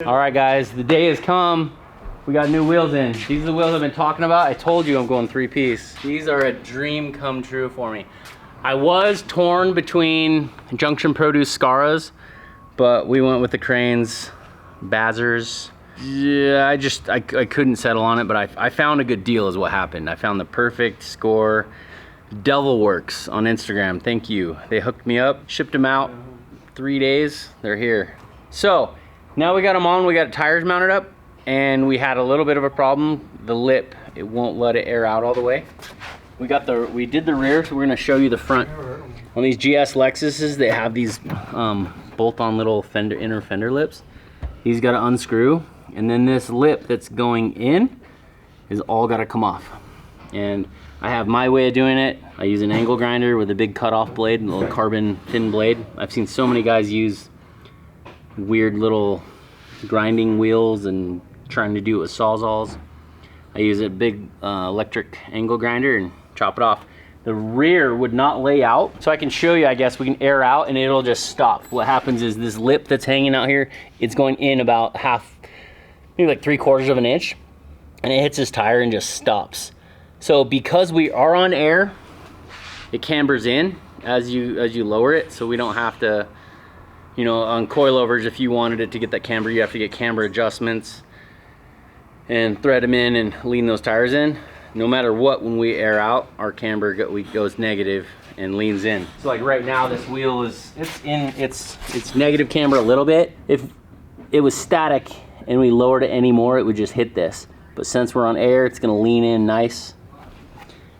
All right, guys, the day has come. We got new wheels in. These are the wheels I've been talking about. I told you I'm going 3-piece. These are a dream come true for me. I was torn between Junction Produce Scaras, but we went with the Cranes Bazzers. Yeah, I couldn't settle on it, but I found a good deal is what happened. I found the perfect score. Devilworks on Instagram, thank you. They hooked me up, shipped them out 3 days, they're here. So now we got them on, we got tires mounted up, and we had a little bit of a problem. The lip, it won't let it air out all the way. We did the rear, so we're gonna show you the front. On these GS Lexuses, they have these bolt-on little inner fender lips. These gotta unscrew, and then this lip that's going in is all gotta come off. And I have my way of doing it. I use an angle grinder with a big cutoff blade, a little carbon thin blade. I've seen so many guys use weird little grinding wheels and trying to do it with sawzalls. I use a big electric angle grinder and chop it off. The rear would not lay out, so I can show you, I guess, we can air out and it'll just stop. What happens is this lip that's hanging out here, it's going in about half, maybe like 3/4 of an inch, and it hits this tire and just stops. So because we are on air, it cambers in as you lower it, so we don't have to, you know, on coilovers, if you wanted it to get that camber, you have to get camber adjustments and thread them in and lean those tires in. No matter what, when we air out, our camber goes negative and leans in. So like right now, this wheel is, it's negative camber a little bit. If it was static and we lowered it anymore, it would just hit this. But since we're on air, it's gonna lean in nice.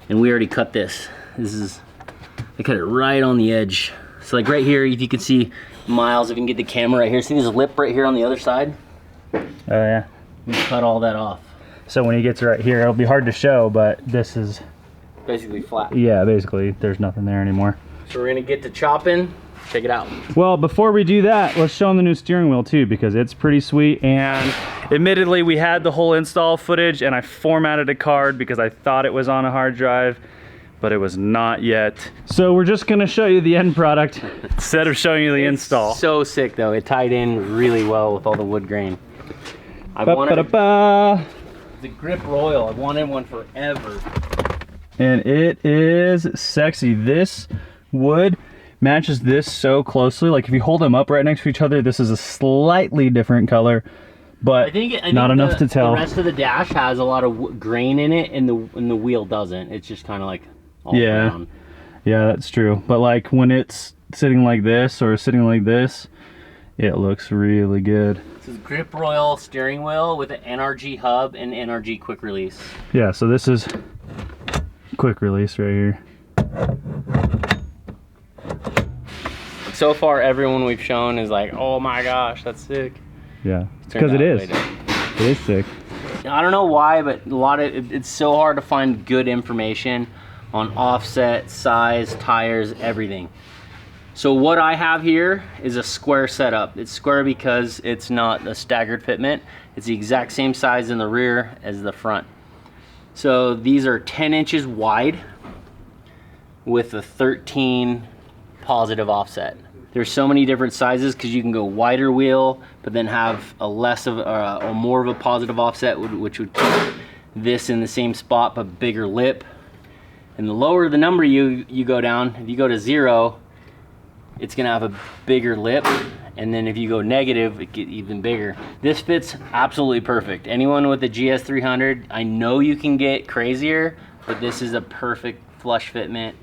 And we already cut this. I cut it right on the edge. So like right here, if you can see Miles, if you can get the camera right here, see this lip right here on the other side? Oh yeah. We cut all that off. So when he gets right here, it'll be hard to show, but this is basically flat. Yeah, basically, there's nothing there anymore. So we're gonna get to chopping. Check it out. Well, before we do that, let's show them the new steering wheel too, because it's pretty sweet. And admittedly, we had the whole install footage and I formatted a card because I thought it was on a hard drive, but it was not yet. So we're just gonna show you the end product instead of showing you the install. So sick though, it tied in really well with all the wood grain. The Grip Royal, I've wanted one forever. And it is sexy. This wood matches this so closely. Like if you hold them up right next to each other, this is a slightly different color, but I think not enough to tell. The rest of the dash has a lot of grain in it, and the wheel doesn't. It's just kind of like all brown. Yeah, that's true. But like when it's sitting like this or sitting like this, it looks really good. This is Grip Royal steering wheel with an NRG hub and NRG quick release. Yeah, so this is quick release right here. So far, everyone we've shown is like, oh my gosh, that's sick. Yeah, because it is. It is sick. I don't know why, but it's so hard to find good information on offset, size, tires, everything. So what I have here is a square setup. It's square because it's not a staggered fitment. It's the exact same size in the rear as the front. So these are 10 inches wide with a 13 positive offset. There's so many different sizes because you can go wider wheel, but then have a less of or more of a positive offset, which would keep this in the same spot but bigger lip. And the lower the number you go down, if you go to 0, it's gonna have a bigger lip, and then if you go negative, it gets even bigger. This fits absolutely perfect. Anyone with a GS300, I know you can get crazier, but this is a perfect flush fitment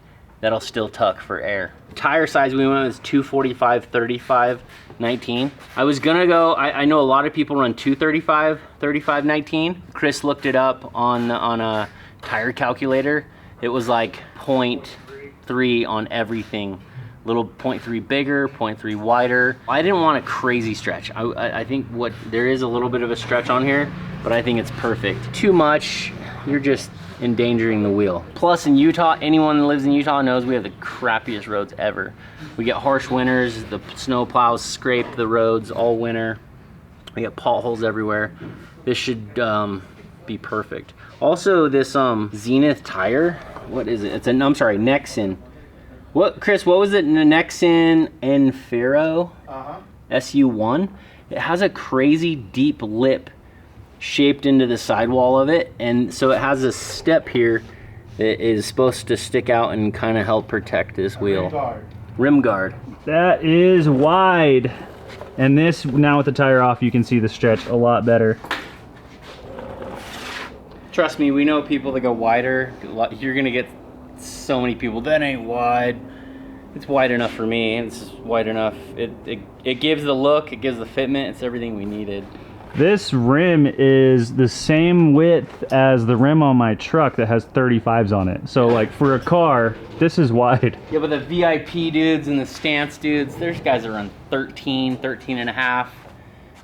that'll still tuck for air. Tire size we went with 245, 35, 19. I was gonna go, I know a lot of people run 235, 35, 19. Chris looked it up on a tire calculator. It was like 0.3 on everything. Little 0.3 bigger, 0.3 wider. I didn't want a crazy stretch. I think there is a little bit of a stretch on here, but I think it's perfect. Too much, you're just endangering the wheel. Plus in Utah, anyone that lives in Utah knows we have the crappiest roads ever. We get harsh winters, the snow plows scrape the roads all winter. We get potholes everywhere. This should be perfect. Also this Zenith tire, what is it? I'm sorry, Nexen. What, Chris, what was it? Nexen Enfero SU1. it has a crazy deep lip shaped into the sidewall of it, and so it has a step here that is supposed to stick out and kind of help protect this wheel. Rim guard. That is wide. And this, now with the tire off, you can see the stretch a lot better. Trust me, we know people that go wider. You're gonna get so many people, that ain't wide. It's wide enough for me. It's wide enough. It gives the look, it gives the fitment, it's everything we needed. This rim is the same width as the rim on my truck that has 35s on it. So like for a car, this is wide. Yeah, but the VIP dudes and the stance dudes, there's guys that run 13 and a half.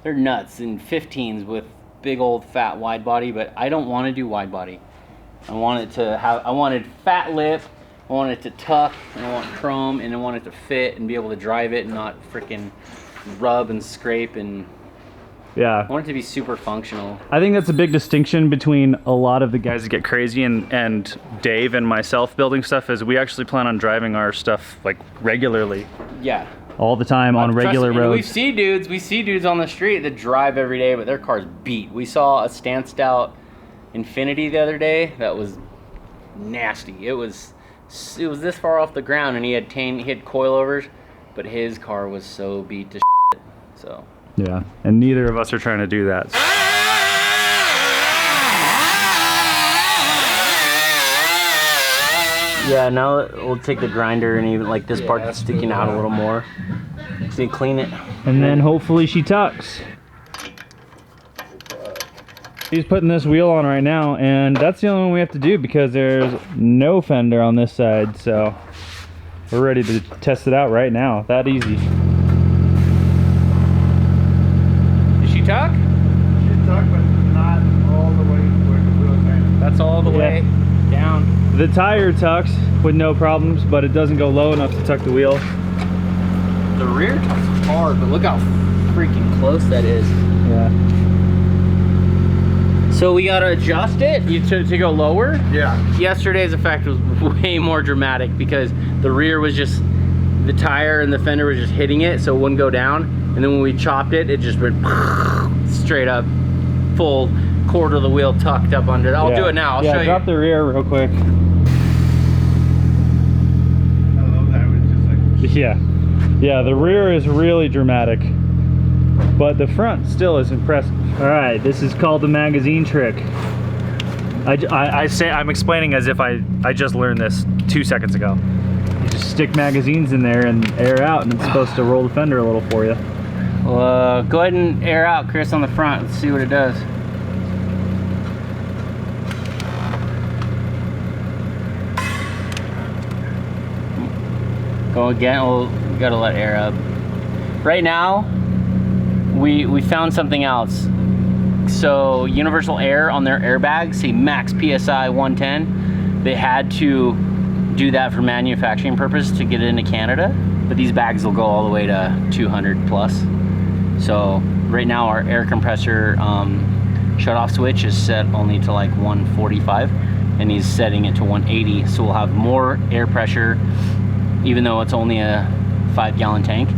They're nuts, and 15s with big old fat wide body, but I don't want to do wide body. I wanted fat lip, I want it to tuck, and I want chrome, and I want it to fit and be able to drive it and not freaking rub and scrape, and yeah, I want it to be super functional. I think that's a big distinction between a lot of the guys that get crazy and Dave and myself building stuff, is we actually plan on driving our stuff like regularly. Yeah. All the time on regular roads. We see dudes on the street that drive every day, but their car's beat. We saw a stanced out Infinity the other day that was nasty. It was this far off the ground, and he had coilovers, but his car was so beat to shit. So yeah, and neither of us are trying to do that. Yeah, now we'll take the grinder and even like this part that's sticking out a little more. So you clean it. And then hopefully she tucks. He's putting this wheel on right now, and that's the only one we have to do because there's no fender on this side. So we're ready to test it out right now. That easy. Did she tuck? She tucked, but not all the way where the wheel's at. That's all the way down. The tire tucks with no problems, but it doesn't go low enough to tuck the wheel. The rear tucks hard, but look how freaking close that is. Yeah. So we gotta adjust it to go lower? Yeah. Yesterday's effect was way more dramatic because the rear was just, the tire and the fender was just hitting it so it wouldn't go down. And then when we chopped it, it just went straight up, full quarter of the wheel tucked up under it. I'll do it now, I'll show you. Drop the rear real quick. I love that, it was just like... Yeah, the rear is really dramatic, but the front still is impressive. All right, this is called the magazine trick. I'm explaining as if I just learned this 2 seconds ago. You just stick magazines in there and air out, and it's supposed to roll the fender a little for you. Well, go ahead and air out, Chris, on the front. Let's see what it does. Go again. Well, we gotta let air up. Right now, we found something else. So Universal Air on their airbags say max PSI 110. They had to do that for manufacturing purpose to get it into Canada, but these bags will go all the way to 200 plus. So right now our air compressor shut-off switch is set only to like 145, and he's setting it to 180. So we'll have more air pressure, even though it's only a 5-gallon tank.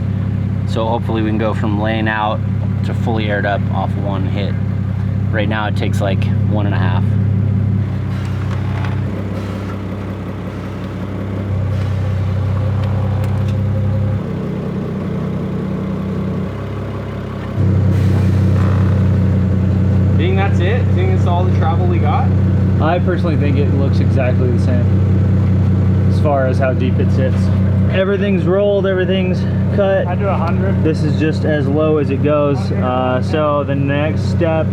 So hopefully we can go from laying out to fully aired up off one hit. Right now it takes like 1.5. You think that's it? You think that's all the travel we got? I personally think it looks exactly the same as far as how deep it sits. Everything's rolled, everything's cut. I do 100. This is just as low as it goes. So the next step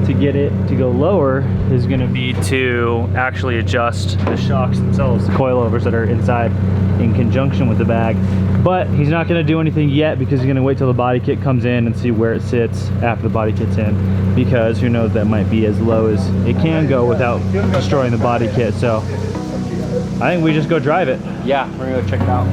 to get it to go lower is going to be to actually adjust the shocks themselves, the coilovers that are inside, in conjunction with the bag. But he's not going to do anything yet because he's going to wait till the body kit comes in and see where it sits after the body kit's in, because who knows, that might be as low as it can go without destroying the body kit. So I think we just go drive it. Yeah, we're gonna go check it out.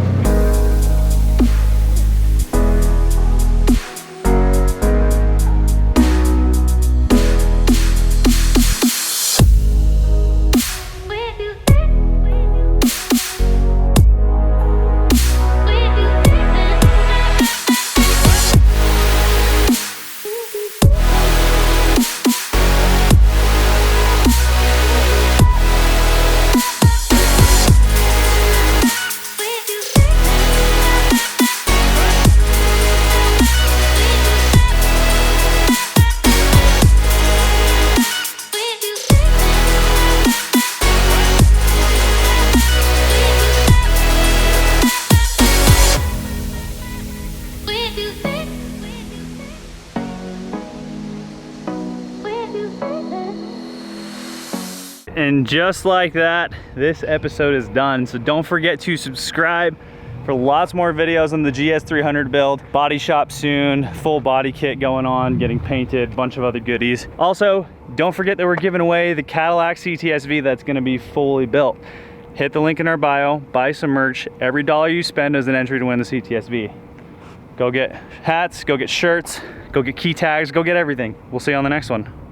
And just like that, this episode is done. So don't forget to subscribe for lots more videos on the GS300 build. Body shop soon, full body kit going on, getting painted, bunch of other goodies. Also, don't forget that we're giving away the Cadillac CTS-V that's gonna be fully built. Hit the link in our bio, buy some merch. Every dollar you spend is an entry to win the CTS-V. Go get hats, go get shirts, go get key tags, go get everything. We'll see you on the next one.